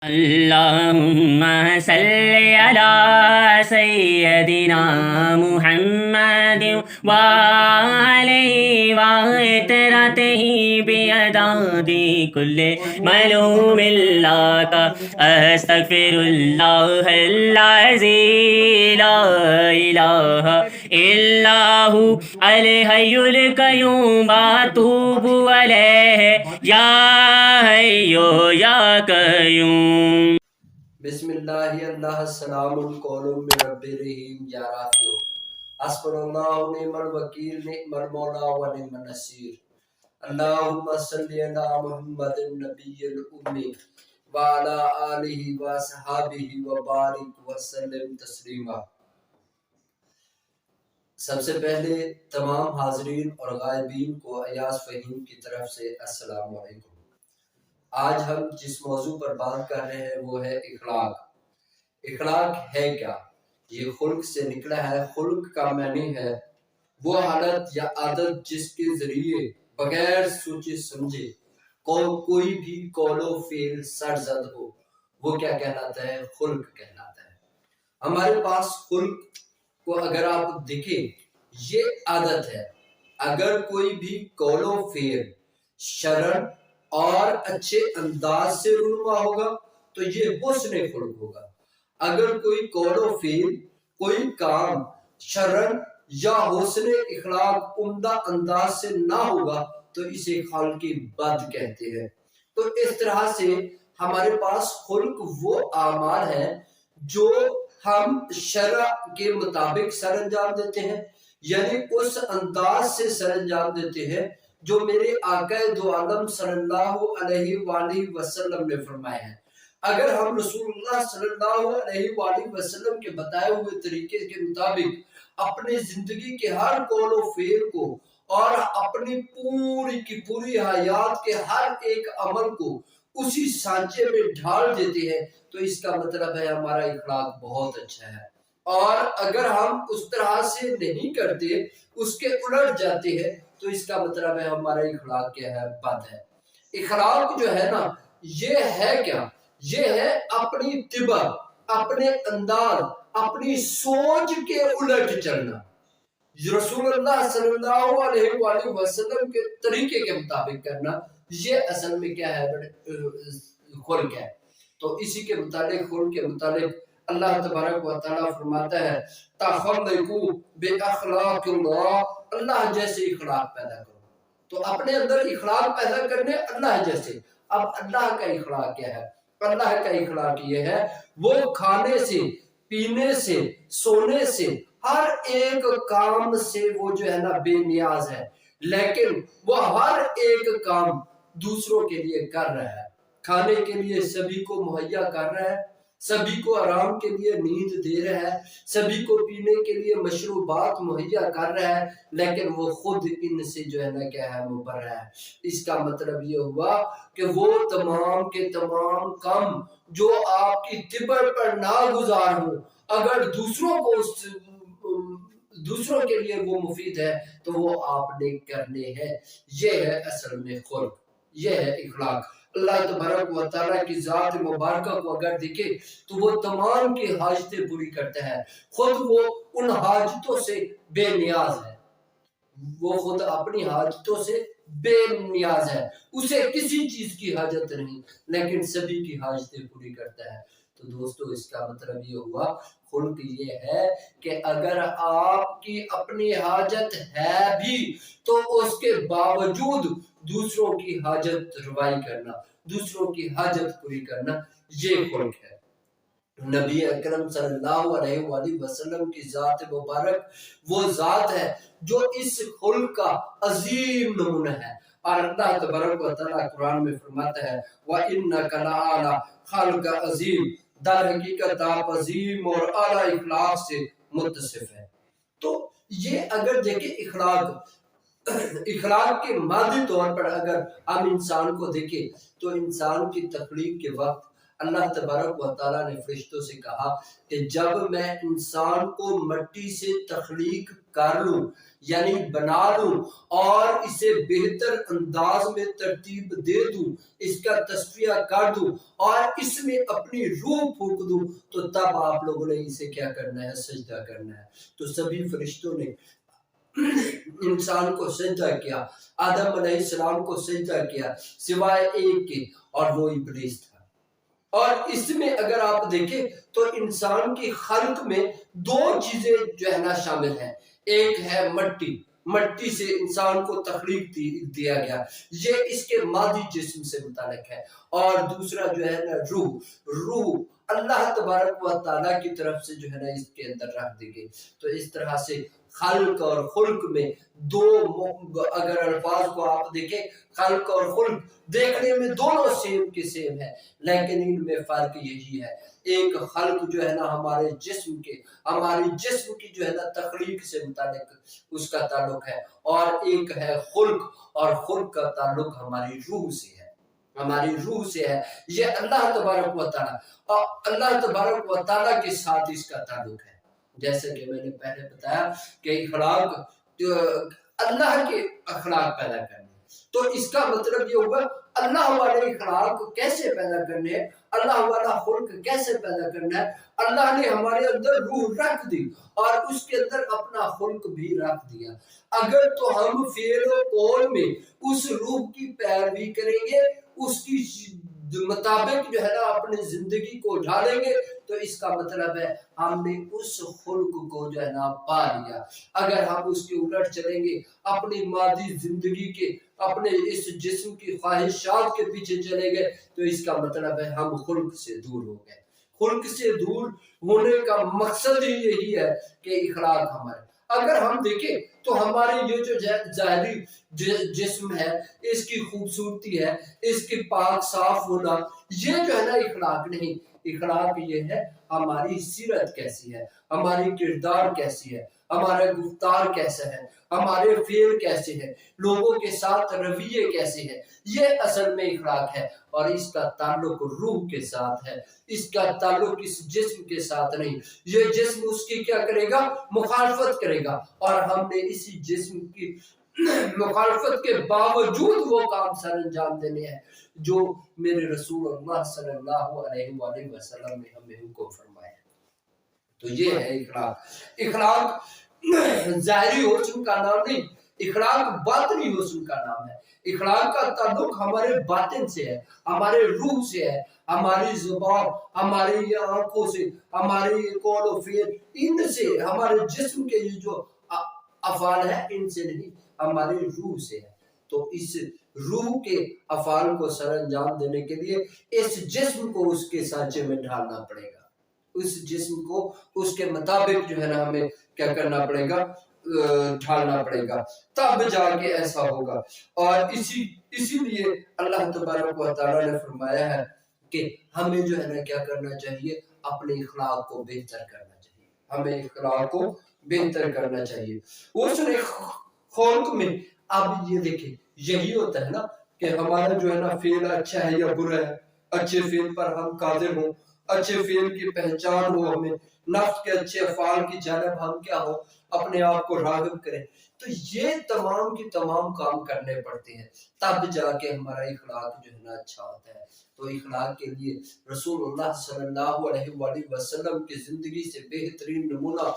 اللهم صل على سيدنا محمد وعليه وعترته بعدد كل معلوم لك أستغفر الله العظيم لا إله إلا هو الحي القيوم أتوب عليه يا حي يا قيوم. بسم اللہ اللہ السلام القول من رب الرحیم یا رافیو حسبنا اللہ نعم الوکیل نعم المولا و نعم النصیر. اللہم صلی علی محمد النبی الامی وعلی آلہ وصحابہ وبارک وسلم تسلیما. سب سے پہلے تمام حاضرین اور غائبین کو ایاز فہیم کی طرف سے السلام علیکم. آج ہم جس موضوع پر بات کر رہے ہیں وہ ہے اخلاق. اخلاق ہے کیا؟ یہ خلق سے نکلا ہے. خلق کا معنی ہے وہ حالت یا عادت جس کے ذریعے بغیر سوچے سمجھے کوئی بھی قول و فعل سرزد ہو، وہ کیا کہلاتا ہے؟ خلق کہلاتا ہے. ہمارے پاس خلق کو اگر آپ دیکھیں یہ عادت ہے. اگر کوئی بھی قول و فعل شرعن اور اچھے انداز سے رونما ہوگا تو یہ حسن خلق ہوگا. اگر کوئی قول و فعل کوئی کام شرعن یا حسن اخلاق عمدہ انداز سے نہ ہوگا تو اسے خلق بد کہتے ہیں. تو اس طرح سے ہمارے پاس خلق وہ اعمال ہیں جو ہم شرع کے مطابق سر انجام دیتے ہیں، یعنی اس انداز سے سر انجام دیتے ہیں جو میرے آقا دو عالم صلی اللہ علیہ وآلہ وسلم نے فرمائے ہیں. اگر ہم رسول اللہ صلی اللہ علیہ وآلہ وسلم کے بتائے ہوئے طریقے کے مطابق اپنی زندگی کے ہر قول و فعل کو اور اپنی پوری کی پوری حیات کے ہر ایک عمل کو اسی سانچے میں ڈھال دیتے ہیں تو اس کا مطلب ہے ہمارا اخلاق بہت اچھا ہے. اور اگر ہم اس طرح سے نہیں کرتے، اس کے الٹ جاتے ہیں تو اس کا مطلب ہے ہمارا اخلاق کیا ہے؟ بد ہے. اخلاق جو ہے نا یہ ہے کیا؟ یہ ہے اپنی طبع، اپنے انداز، اپنی سوچ کے الٹ چلنا، رسول اللہ صلی اللہ علیہ وآلہ وسلم کے طریقے کے مطابق کرنا. یہ اصل میں کیا ہے؟ خلق ہے. تو اسی کے متعلق خلق کے متعلق اللہ تبارک و تعالیٰ فرماتا ہے تخلقوا باخلاق اللہ، اللہ جیسے اخلاق پیدا کرو. تو اپنے اندر اخلاق پیدا کرنے اللہ جیسے. اب اللہ کا اخلاق کیا ہے؟ اللہ کا اخلاق یہ ہے وہ کھانے سے، پینے سے، سونے سے، ہر ایک کام سے وہ جو ہے نا بے نیاز ہے، لیکن وہ ہر ایک کام دوسروں کے لیے کر رہا ہے. کھانے کے لیے سبھی کو مہیا کر رہا ہے، سبھی کو آرام کے لیے نیند دے رہا ہے، سبھی کو پینے کے لیے مشروبات مہیا کر رہا ہے، لیکن وہ خود ان سے جو ہے نا کیا ہے مبرہ ہے. اس کا مطلب یہ ہوا کہ وہ تمام کے تمام کام جو آپ کی طبع پر ناگزار ہوں، اگر دوسروں کے لیے وہ مفید ہے تو وہ آپ نے کرنے ہیں. یہ ہے اصل میں خلق، یہ ہے اخلاق. اللہ تبارک و تعالیٰ کی ذات مبارکہ کو اگر دیکھے تو وہ تمام کی حاجتیں پوری کرتا ہے. خود وہ ان حاجتوں سے بے نیاز ہے، وہ خود اپنی حاجتوں سے بے نیاز ہے، اسے کسی چیز کی حاجت نہیں، لیکن سبھی کی حاجتیں پوری کرتا ہے. تو دوستو اس کا مطلب یہ ہوا خلق یہ ہے کہ اگر آپ کی اپنی حاجت ہے بھی تو اس کے باوجود دوسروں کی حاجت روائی کرنا، دوسروں کی حاجت پوری کرنا، یہ خلق ہے. نبی اکرم صلی اللہ علیہ وآلہ وسلم کی ذات مبارک وہ ذات ہے جو اس خلق کا عظیم نمونہ ہے. اور اللہ تبارک و تعالیٰ قرآن میں فرماتا ہے وَإِنَّكَ لَعَلَىٰ خَلْقٍ عَظِيمٍ، در حقیقت آپ عظیم اور اعلیٰ اخلاق سے متصف ہے. تو یہ اگر دیکھیں اخلاق کے مادی طور پر اگر ہم انسان کو دیکھیں تو انسان کی تخلیق کے وقت اللہ تبارک و تعالیٰ نے فرشتوں سے کہا کہ جب میں انسان کو مٹی سے تخلیق کر لوں یعنی بنا لوں اور اسے بہتر انداز میں ترتیب دے دوں، اس کا تصفیہ کر دوں اور اس میں اپنی روح پھونک دوں، تو تب آپ لوگوں نے اسے کیا کرنا ہے؟ سجدہ کرنا ہے۔ تو سبھی فرشتوں نے انسان کو سجدہ کیا، آدم علیہ السلام کو سجدہ کیا، سوائے ایک کے، اور وہ ابلیس تھا۔ اور اس میں اگر آپ دیکھیں تو انسان کی خلق میں دو چیزیں جو ہے نا شامل ہیں، ایک ہے مٹی، مٹی سے انسان کو تخلیق دیا گیا، یہ اس کے مادی جسم سے متعلق ہے، اور دوسرا جو ہے نا روح اللہ تبارک و تعالیٰ کی طرف سے جو ہے نا اس کے اندر رکھ دی گئی۔ تو اس طرح سے خلق اور خلق میں دو، اگر الفاظ کو آپ دیکھیں، خلق اور خلق دیکھنے میں دونوں سیم کے سیم ہے، لیکن ان میں فرق یہی ہے، ایک خلق جو ہے نا ہمارے جسم کی جو ہے نا تخلیق سے متعلق اس کا تعلق ہے، اور ایک ہے خلق، اور خلق کا تعلق ہماری روح سے ہے، یہ اللہ تبارک و تعالیٰ کے ساتھ اس کا تعلق ہے۔ جیسے کہ میں نے پہلے بتایا کہ اخلاق اللہ کے اخلاق پیدا کرنے، تو اس کا مطلب یہ ہوگا اللہ والے اخلاق کیسے پیدا کرنے ہیں، اللہ والا خلق کیسے پیدا کرنا ہے۔ اللہ نے ہمارے اندر روح رکھ دی اور اس کے اندر اپنا خلق بھی رکھ دیا، اگر تو ہم فعل و قول میں اس روح کی پیروی کریں گے، اس کی مطابق جو ہے نا اپنی زندگی کو ڈھالیں گے، تو اس کا مطلب ہے ہم نے اس خلق کو جو ہے نا پا لیا۔ اگر ہم اس کے الٹ چلیں گے، اپنی مادی زندگی کے، اپنے اس جسم کی خواہشات کے پیچھے چلے گئے، تو اس کا مطلب ہے ہم خلق سے دور ہو گئے۔ خلق سے دور ہونے کا مقصد ہی یہی ہے کہ اخلاق ہمارے، اگر ہم دیکھیں تو ہماری یہ جو ظاہری جسم ہے، اس کی خوبصورتی ہے، اس کی پاک صاف ہونا، یہ جو ہے نا اخلاق نہیں۔ اخلاق یہ ہے ہماری سیرت کیسی ہے، ہماری کردار کیسی ہے، ہمارا گفتار کیسا ہے، ہمارے فعل کیسے ہیں، لوگوں کے ساتھ رویے کیسے ہیں، یہ اصل میں اخلاق ہے، اور اس کا تعلق روح کے ساتھ ہے، اس کا تعلق اس جسم کے ساتھ نہیں۔ یہ جسم اس کی کیا کرے گا؟ مخالفت کرے گا، اور ہم نے اسی جسم کی مخالفت کے باوجود وہ کام سر انجام دینے ہیں جو میرے رسول اللہ صلی اللہ علیہ وآلہ وسلم نے ہمیں حکم فرمایا۔ تو یہ ہے اخلاق۔ اخلاق ظاہری حسن کا نام نہیں، اخلاق باطنی حسن کا نام ہے۔ اخلاق کا تعلق ہمارے باطن سے ہے، ہمارے روح سے ہے، ہماری زبان، ہماری آنکھوں سے، ہماری قول و فعل، ان سے، ہمارے جسم کے یہ جو افعال ہیں ان سے نہیں، ہماری روح سے ہے۔ تو اس روح کے افعال کو سر انجام دینے کے لیے اس جسم کو اس کے سانچے میں ڈھالنا پڑے گا، اس جسم کو اس کے مطابق جو ہے نا ہمیں کیا کرنا پڑے گا؟ ڈھالنا پڑے گا، تب جا کے ایسا ہوگا۔ اور اسی لیے اللہ تبارک و تعالیٰ نے فرمایا ہے کہ ہمیں جو ہے نا کیا کرنا چاہیے؟ اپنے اخلاق کو بہتر کرنا چاہیے، ہمیں اخلاق کو بہتر کرنا چاہیے۔ اس نے خلق میں، اب یہ دیکھیں، یہی ہوتا ہے نا کہ ہمارا جو ہے نا فعل اچھا ہے یا برا ہے، اچھے فعل پر ہم قادر ہوں، اچھے فعل کی پہچان ہو، ہمیں نفس کے اچھے افعال کی جانب ہم کیا ہو، اپنے آپ کو راغب کریں، تو یہ تمام کی تمام کام کرنے پڑتے ہیں، تب جا کے ہمارا اخلاق جو ہے نا اچھا ہوتا ہے۔ تو اخلاق کے لیے رسول اللہ صلی اللہ علیہ وآلہ وسلم کی زندگی سے بہترین نمونہ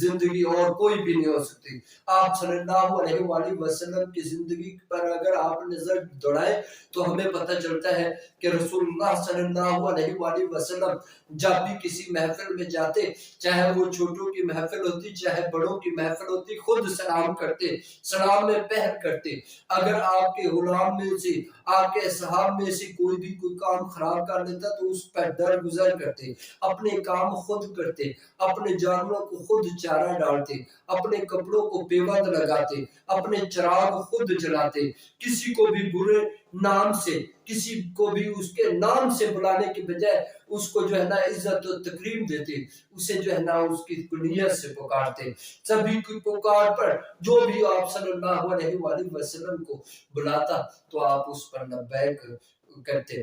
زندگی اور کوئی بھی نہیں ہو سکتی۔ آپ صلی اللہ علیہ وآلہ وسلم کی زندگی پر اگر آپ نظر دوڑائیں تو ہمیں پتہ چلتا ہے کہ رسول اللہ صلی اللہ علیہ وآلہ وسلم جب بھی کسی محفل میں جاتے، چاہے وہ چھوٹوں کی محفل ہوتی چاہے بڑوں کی محفل ہوتی، خود سلام کرتے، سلام میں پہل کرتے۔ اگر آپ کے غلام میں سے، آپ کے اصحاب میں سے کوئی بھی کوئی کام خراب کر لیتا تو اس پر درگزر کرتے، اپنے کام خود کرتے، اپنے جانوروں کو خود چارہ ڈالتے، اپنے کپڑوں کو پیوند لگاتے، اپنے چراغ خود جلاتے، کسی کو بھی برے نام سے، کسی کو بھی اس کے نام سے بلانے کے بجائے اس کو جو ہے نا عزت و تکریم دیتے، اسے جو ہے نا اس کی کنیت سے پکارتے، سبھی کی پکار پر جو بھی آپ صلی اللہ علیہ وآلہ وسلم کو بلاتا تو آپ اس پر لبیک کرتے،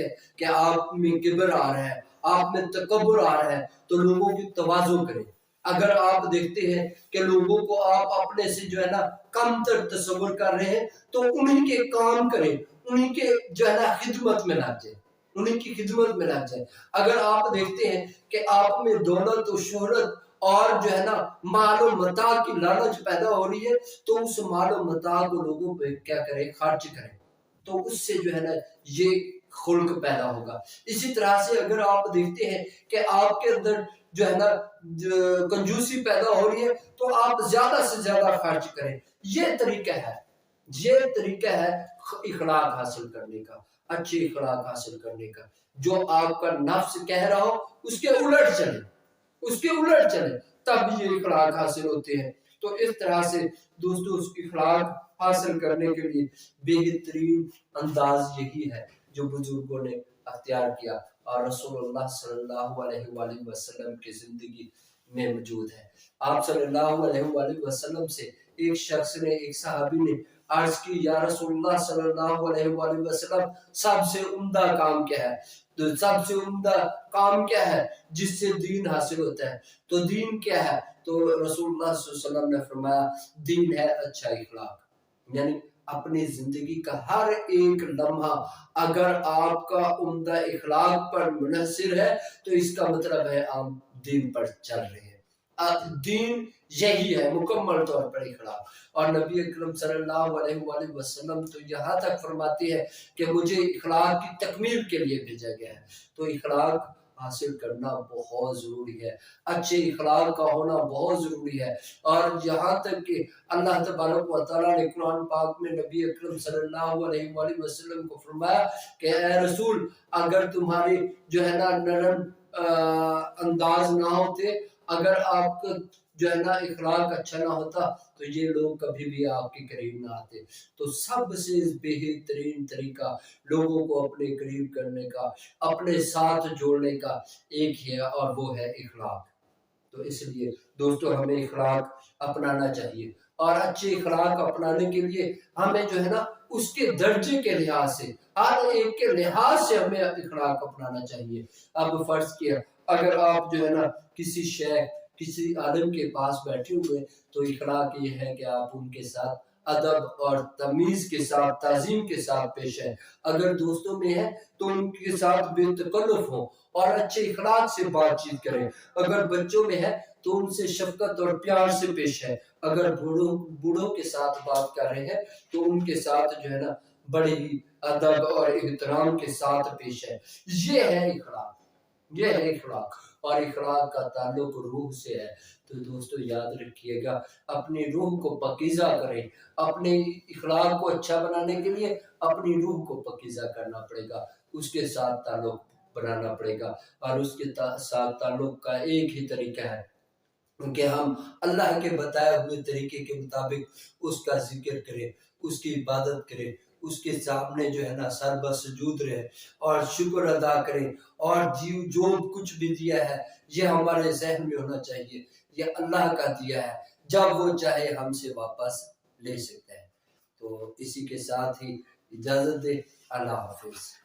ہیں کہ آپ میں کبر آ رہا ہے، آپ میں تکبر آ رہا ہے، تو لوگوں کی تواضع کریں۔ اگر آپ دیکھتے ہیں کہ لوگوں کو آپ اپنے سے جو ہے نا کم تر تصور کر رہے ہیں، تو انہیں کے کام کریں، انہیں کے جو ہے نا خدمت میں لگ جائیں، انہیں کی خدمت میں لگ جائیں۔ اگر آپ دیکھتے ہیں کہ آپ میں دولت و شہرت اور جو ہے نا مال و متاع کی لالچ پیدا ہو رہی ہے، تو اس مال و متاع کو لوگوں پہ کیا کریں؟ خرچ کریں، تو اس سے جو ہے نا یہ خلق پیدا ہوگا۔ اسی طرح سے اگر آپ دیکھتے ہیں کہ آپ کے اندر جو ہے نا کنجوسی پیدا ہو رہی ہے، تو آپ زیادہ سے زیادہ خرچ کریں۔ یہ طریقہ ہے، یہ طریقہ ہے اخلاق حاصل کرنے کا، اچھے اخلاق حاصل کرنے کا۔ جو آپ کا نفس کہہ رہا ہو اس کے الٹ چلے، اس کے الٹ چلے، تب یہ اخلاق حاصل ہوتے ہیں۔ تو اس طرح سے دوستو اس اخلاق حاصل کرنے کے لیے بہترین انداز یہی ہے جو بزرگوں نے اختیار کیا اور رسول اللہ صلی اللہ علیہ وآلہ وسلم کی زندگی میں موجود ہے۔ آپ صلی اللہ علیہ وآلہ وسلم سے ایک شخص نے، ایک صحابی نے عرض کی، یا رسول اللہ صلی اللہ علیہ وآلہ وسلم، سب سے عمدہ کام کیا ہے؟ تو سب سے عمدہ کام کیا ہے جس سے دین حاصل ہوتا ہے؟ تو دین کیا ہے؟ تو رسول اللہ صلی اللہ علیہ وسلم نے فرمایا دین ہے اچھا اخلاق۔ یعنی اپنی زندگی کا ہر ایک لمحہ اگر آپ کا عمدہ اخلاق پر منحصر ہے تو اس کا مطلب ہے آپ دین پر چل رہے ہیں۔ دین یہی ہے مکمل طور پر اخلاق۔ اور نبی اکرم صلی اللہ علیہ وآلہ وسلم تو یہاں تک فرماتے ہیں کہ مجھے اخلاق کی تکمیل کے لیے بھیجا گیا ہے۔ تو اخلاق حاصل کرنا بہت ضروری ہے، اچھے اخلاق کا ہونا بہت ضروری ہے۔ اور یہاں تک کہ اللہ تبارک و تعالیٰ نے قرآن پاک میں نبی اکرم صلی اللہ علیہ وآلہ وسلم کو فرمایا کہ اے رسول، اگر تمہارے جو ہے نا نرم انداز نہ ہوتے، اگر آپ کا جو ہے نا اخلاق اچھا نہ ہوتا، تو یہ لوگ کبھی بھی آپ کے قریب نہ آتے۔ تو سب سے بہترین طریقہ لوگوں کو اپنے قریب کرنے کا، اپنے ساتھ جوڑنے کا ایک ہے، اور وہ ہے اخلاق۔ تو اس لیے دوستو ہمیں اخلاق اپنانا چاہیے، اور اچھے اخلاق اپنانے کے لیے ہمیں جو ہے نا اس کے درجے کے لحاظ سے، ہر ایک کے لحاظ سے ہمیں اخلاق اپنانا چاہیے۔ اب فرض کیا اگر آپ جو ہے نا کسی شیخ، کسی عالم کے پاس بیٹھے ہوئے، تو اخلاق یہ ہے کہ آپ ان کے ساتھ ادب اور تمیز کے ساتھ، تعظیم کے ساتھ پیش ہے۔ اگر دوستوں میں ہے تو ان کے ساتھ بے تکلف ہوں اور اچھے اخلاق سے بات چیت کریں۔ اگر بچوں میں ہے تو ان سے شفقت اور پیار سے پیش ہے۔ اگر بوڑھوں کے ساتھ بات کر رہے ہیں تو ان کے ساتھ جو ہے نا بڑے ہی ادب اور احترام کے ساتھ پیش ہے۔ یہ ہے اخلاق، یہ ہے اخلاق۔ اور اخلاق کا تعلق روح سے ہے۔ تو دوستو یاد رکھیے گا، اپنی روح کو پاکیزہ کریں۔ اپنے اخلاق کو اچھا بنانے کے لیے اپنی روح کو پاکیزہ کرنا پڑے گا، اس کے ساتھ تعلق بنانا پڑے گا۔ اور اس کے ساتھ تعلق کا ایک ہی طریقہ ہے کہ ہم اللہ کے بتائے ہوئے طریقے کے مطابق اس کا ذکر کریں، اس کی عبادت کریں، اس کے سامنے جو ہے نا سر بسجود رہے اور شکر ادا کریں، اور جو کچھ بھی دیا ہے یہ ہمارے ذہن میں ہونا چاہیے یہ اللہ کا دیا ہے، جب وہ چاہے ہم سے واپس لے سکتے ہیں۔ تو اسی کے ساتھ ہی اجازت دے، اللہ حافظ۔